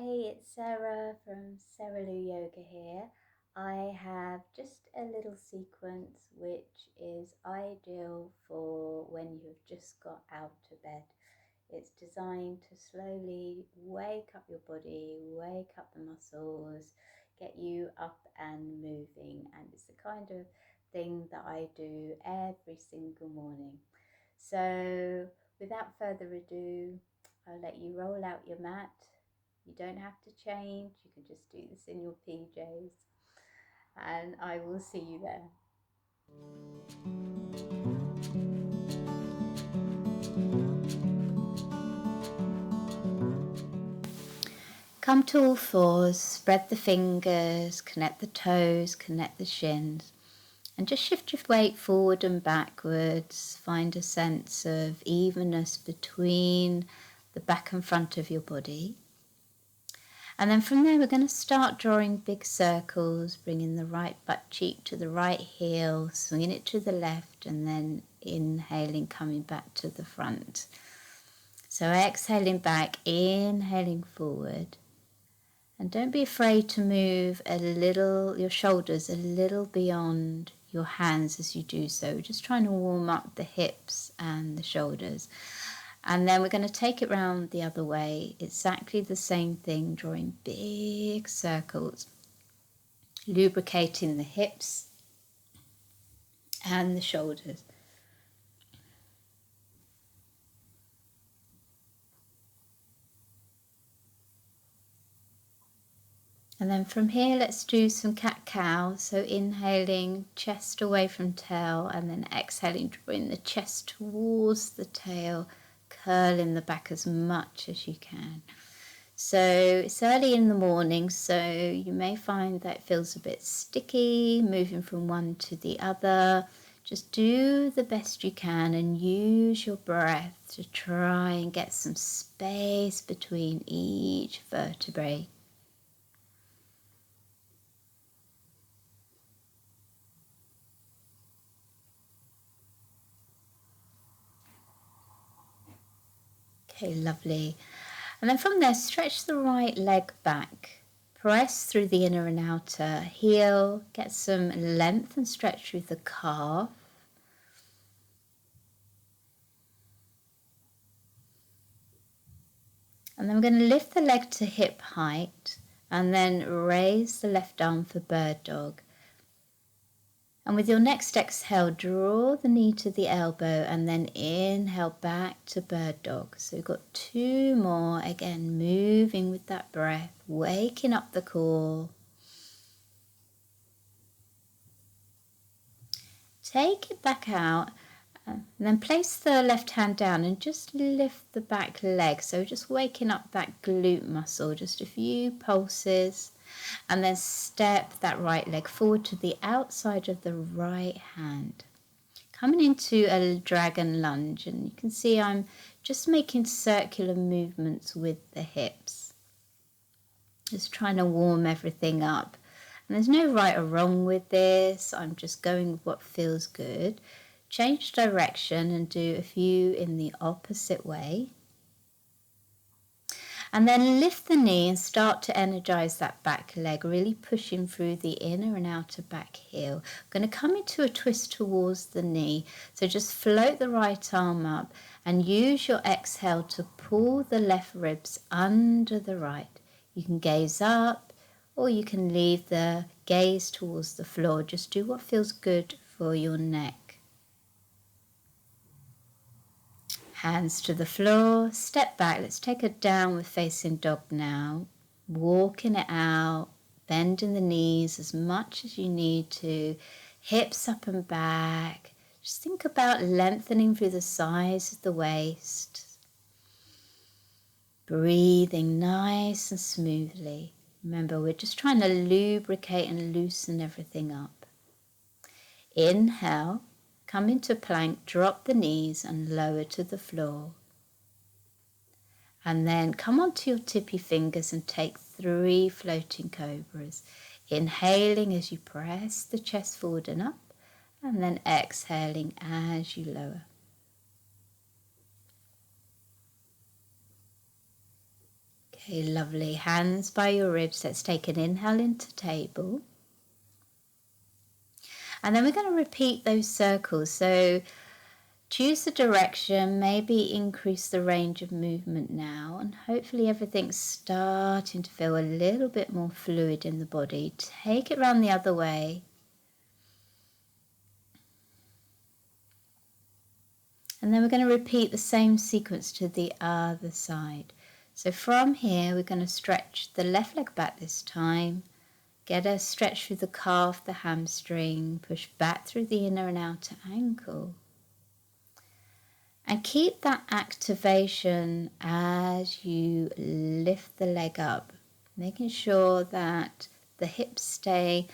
Hey, it's Sarah from Sarah Lou Yoga here. I have just a little sequence which is ideal for when you've just got out of bed. It's designed to slowly wake up your body, wake up the muscles, get you up and moving. And it's the kind of thing that I do every single morning. So without further ado, I'll let you roll out your mat. You don't have to change, you can just do this in your PJs, and I will see you there. Come to all fours, spread the fingers, connect the toes, connect the shins, and just shift your weight forward and backwards. Find a sense of evenness between the back and front of your body. And then from there, we're going to start drawing big circles, bringing the right butt cheek to the right heel, swinging it to the left, and then inhaling, coming back to the front. So exhaling back, inhaling forward. And don't be afraid to move your shoulders a little beyond your hands as you do so. We're just trying to warm up the hips and the shoulders. And then we're going to take it round the other way. Exactly the same thing, drawing big circles, lubricating the hips and the shoulders. And then from here, let's do some cat-cow. So inhaling, chest away from tail, and then exhaling, drawing the chest towards the tail, curling the back as much as you can. So it's early in the morning, so you may find that it feels a bit sticky, moving from one to the other. Just do the best you can and use your breath to try and get some space between each vertebrae. Okay, lovely. And then from there, stretch the right leg back. Press through the inner and outer heel. Get some length and stretch through the calf. And then we're going to lift the leg to hip height and then raise the left arm for bird dog. And with your next exhale, draw the knee to the elbow and then inhale back to bird dog. So we've got two more. Again, moving with that breath, waking up the core. Take it back out and then place the left hand down and just lift the back leg. So just waking up that glute muscle, just a few pulses. And then step that right leg forward to the outside of the right hand. Coming into a dragon lunge, and you can see I'm just making circular movements with the hips. Just trying to warm everything up. And there's no right or wrong with this. I'm just going with what feels good. Change direction and do a few in the opposite way. And then lift the knee and start to energize that back leg, really pushing through the inner and outer back heel. I'm going to come into a twist towards the knee. So just float the right arm up and use your exhale to pull the left ribs under the right. You can gaze up or you can leave the gaze towards the floor. Just do what feels good for your neck. Hands to the floor, step back. Let's take a downward facing dog now. Walking it out, bending the knees as much as you need to. Hips up and back. Just think about lengthening through the sides of the waist. Breathing nice and smoothly. Remember, we're just trying to lubricate and loosen everything up. Inhale. Come into plank, drop the knees and lower to the floor. And then come onto your tippy fingers and take 3 floating cobras. Inhaling as you press the chest forward and up, and then exhaling as you lower. Okay, lovely. Hands by your ribs. Let's take an inhale into table. And then we're going to repeat those circles. So choose the direction, maybe increase the range of movement now, and hopefully everything's starting to feel a little bit more fluid in the body. Take it round the other way. And then we're going to repeat the same sequence to the other side. So from here, we're going to stretch the left leg back this time. Get a stretch through the calf, the hamstring, push back through the inner and outer ankle. And keep that activation as you lift the leg up, making sure that the hips stay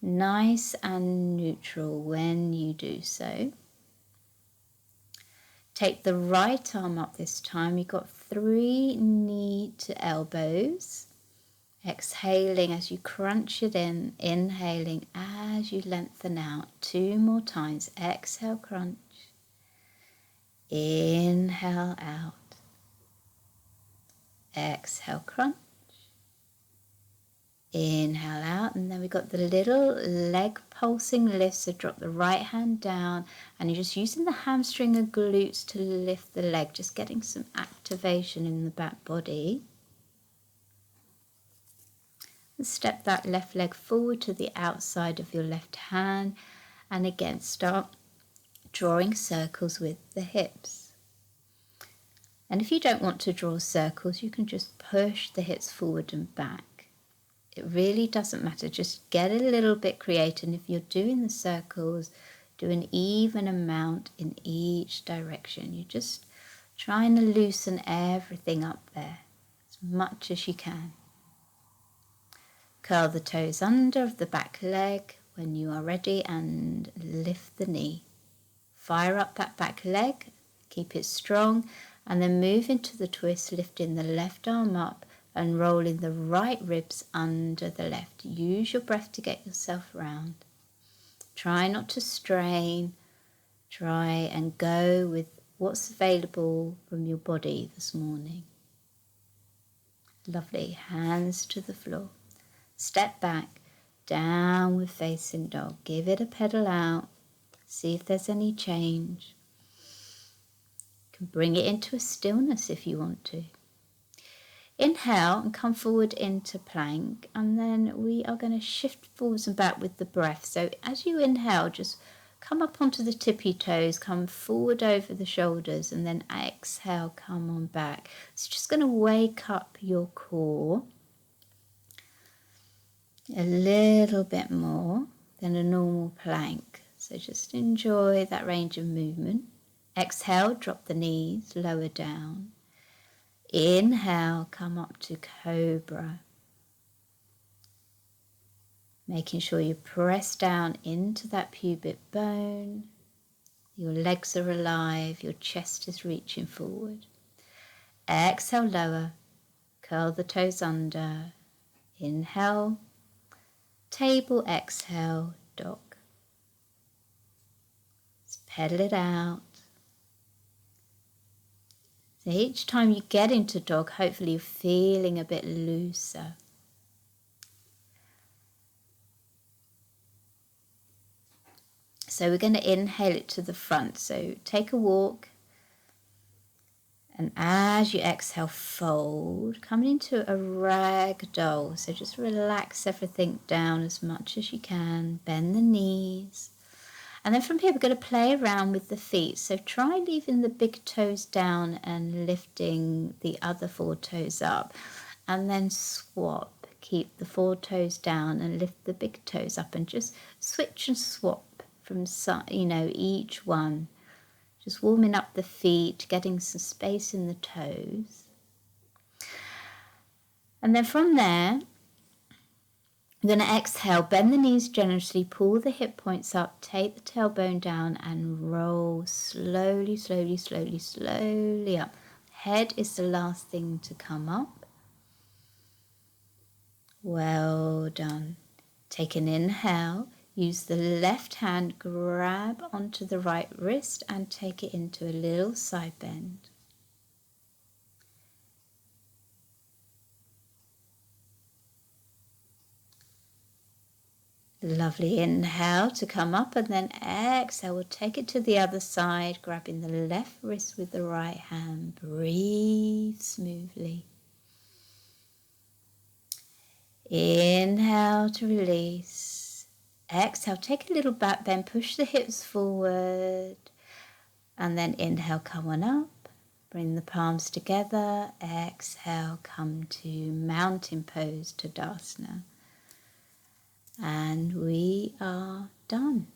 nice and neutral when you do so. Take the right arm up this time. You've got 3 knee to elbows. Exhaling as you crunch it in, inhaling as you lengthen out. 2 more times. Exhale, crunch. Inhale out. Exhale, crunch. Inhale out, and then we've got the little leg pulsing lift. So drop the right hand down, and you're just using the hamstring and glutes to lift the leg, just getting some activation in the back body. And step that left leg forward to the outside of your left hand, and again start drawing circles with the hips. And if you don't want to draw circles, you can just push the hips forward and back. It really doesn't matter, just get a little bit creative. And if you're doing the circles, do an even amount in each direction. You're just trying to loosen everything up there as much as you can. Curl the toes under of the back leg when you are ready and lift the knee. Fire up that back leg, keep it strong, and then move into the twist, lifting the left arm up and rolling the right ribs under the left. Use your breath to get yourself round. Try not to strain. Try and go with what's available from your body this morning. Lovely. Hands to the floor. Step back, downward facing dog. Give it a pedal out. See if there's any change. You can bring it into a stillness if you want to. Inhale and come forward into plank, and then we are going to shift forwards and back with the breath. So as you inhale, just come up onto the tippy toes, come forward over the shoulders, and then exhale, come on back. It's just going to wake up your core a little bit more than a normal plank. So just enjoy that range of movement. Exhale, drop the knees, lower down. Inhale, come up to cobra. Making sure you press down into that pubic bone. Your legs are alive, your chest is reaching forward. Exhale, lower. Curl the toes under. Inhale, table, exhale, dog. Just pedal it out. So each time you get into dog, hopefully you're feeling a bit looser. So we're going to inhale it to the front. So take a walk. And as you exhale, fold, coming into a ragdoll. So just relax everything down as much as you can. Bend the knees. And then from here, we're going to play around with the feet. So try leaving the big toes down and lifting the other 4 toes up. And then swap. Keep the 4 toes down and lift the big toes up. And just switch and swap from, each one. Just warming up the feet, getting some space in the toes. And then from there, I'm going to exhale, bend the knees generously, pull the hip points up, take the tailbone down and roll slowly, slowly, slowly, slowly up. Head is the last thing to come up. Well done. Take an inhale, use the left hand, grab onto the right wrist and take it into a little side bend. Lovely. Inhale to come up, and then exhale. We'll take it to the other side, grabbing the left wrist with the right hand. Breathe smoothly. Inhale to release. Exhale, take a little back bend, push the hips forward, and then inhale, come on up. Bring the palms together. Exhale, come to mountain pose, Tadasana. And we are done.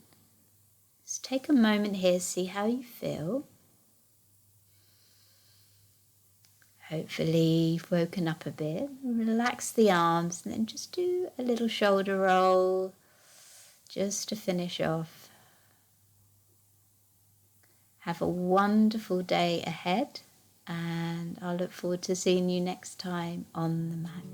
Just take a moment here, see how you feel. Hopefully you've woken up a bit. Relax the arms and then just do a little shoulder roll just to finish off. Have a wonderful day ahead, and I'll look forward to seeing you next time on the mat.